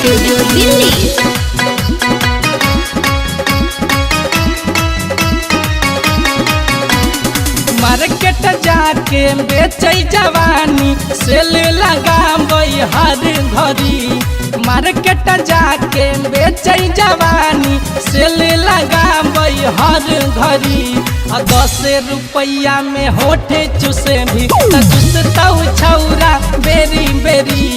Studio Delhi. Market जाके बेचे जवानी सेल लगाबई हर घड़ी। मार्केट जाके बेचे जवानी सेल लगाबई हर घड़ी। 10 रुपया में होठे चूसे भी चूसताऊ छौरा बेरी बेरी।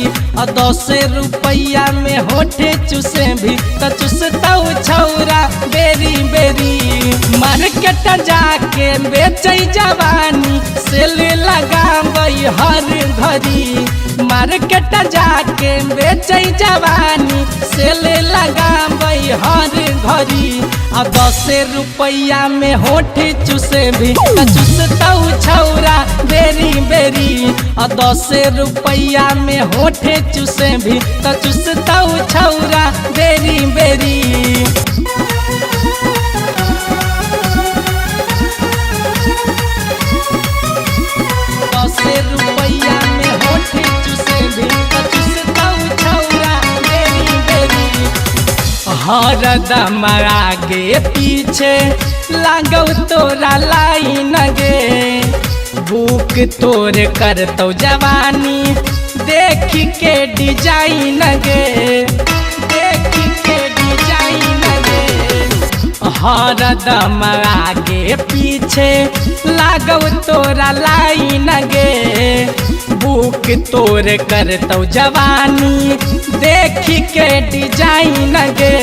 10 रुपया में होठे चूसे भी चूसताऊ छौरा बेरी बेरी। मार्केट जाके बेचे जवानी सेल लगाबई हर घड़ी। मार्केट जाके बेचे जवानी सेल लगाबई हर घड़ी। 10 रुपया में होठे चूसे भी चूसताऊ छौरा बेरी बेरी। 10 रुपया में होठे चूसे भी चूसताऊ छौरा बेरी बेरी। 10 रुपया में होठे चूसे भी चूसताऊ छौरा बेरी बेरी। हरदम आगे पीछे लागौ तोरा लाइन गे। बुक तोर करतौ जवानी देख के डिजाइन गे। देख के डिजाइन गे। हरदम आगे पीछे लागौ तोरा लाइन गे। बुक तोर करतौ जवानी देख के डिजाइन गे।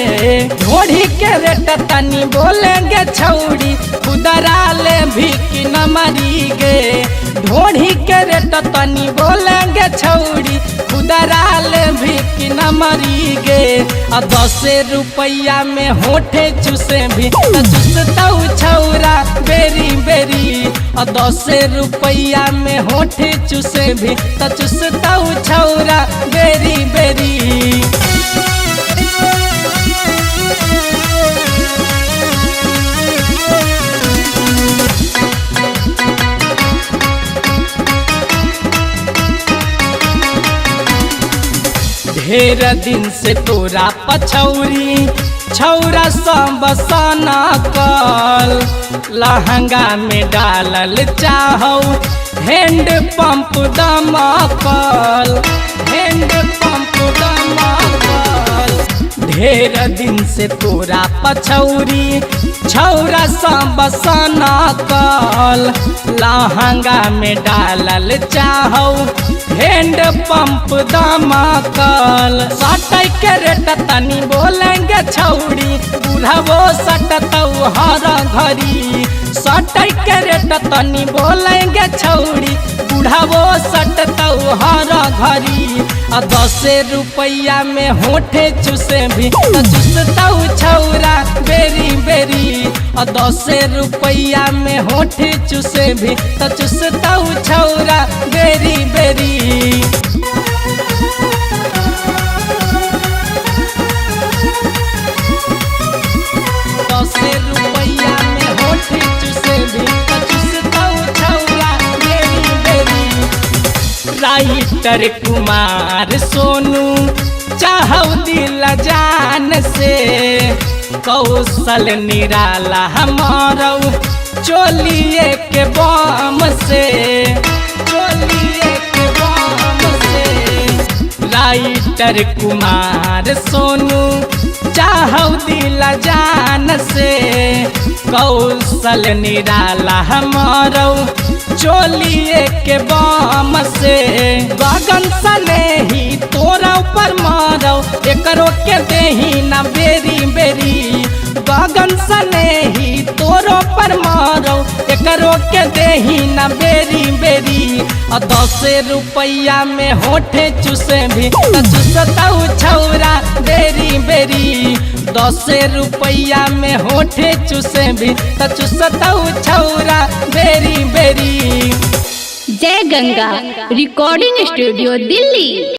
ढोढ़ी के रेट तनी बोलेंगे छौड़ी खुदरा ले भी कि न मरी गे। ढोढ़ी के रेट तनी बोलेंगे छौड़ी खुदरा ले भी कि न मरी गे। 10 रुपया में होठे चूसे भी चूसताऊ छौरा बेरी बेरी। 10 रुपया में होठे चूसे भी चूसताऊ छौरा बेरी बेरी। 'ढेर दिन से तोरा पछौरी छौरा सब सना कल। लहंगा में डालल चाहौ हैंड पंप दमकल। हैंड पंप दमकल। ढेर दिन से तोरा पछौरी छौरा सब सना कल। लहंगा में डालल चाहौ हैंड पंप दमकल। सटै के रेट तनी बोलेंगे छौड़ी बुढ़ावो सटतौ हर घड़ी। सटै के रेट तनी बोलेंगे छौड़ी बुढ़ावो सटतौ हर घड़ी। 10 रुपया में होठे चूसे भी चूसताऊ छौरा बेरी बेरी। 10 रुपया में होठे चूसे भी चूसताऊ छौरा बेरी बेरी। 10 रुपया में होठे चूसे भी चूसताऊ छौरा बेरी बेरी। राइटर कुमार सोनू चाहौ दिल जान से। कौशल निराला हमारौ चोलिए के बम से। चोलिए के बम से। राइटर कुमार सोनू चाहौ दिल जान से। कौशल निराला हमारौ चोलिए के बम से। गगन सने ही तोरा ऊपर मारौ एकरो के देही न बेरी बेरी। गगन सने ही तोरो पर मारौ एकरो के देही न बेरी बेरी। 10 रुपया में होठे चूसे भी चूसताऊ छौरा बेरी बेरी। 10 रुपया में होठे चूसे भी चूसताऊ छौरा बेरी बेरी। जय गंगा रिकॉर्डिंग स्टूडियो दिल्ली।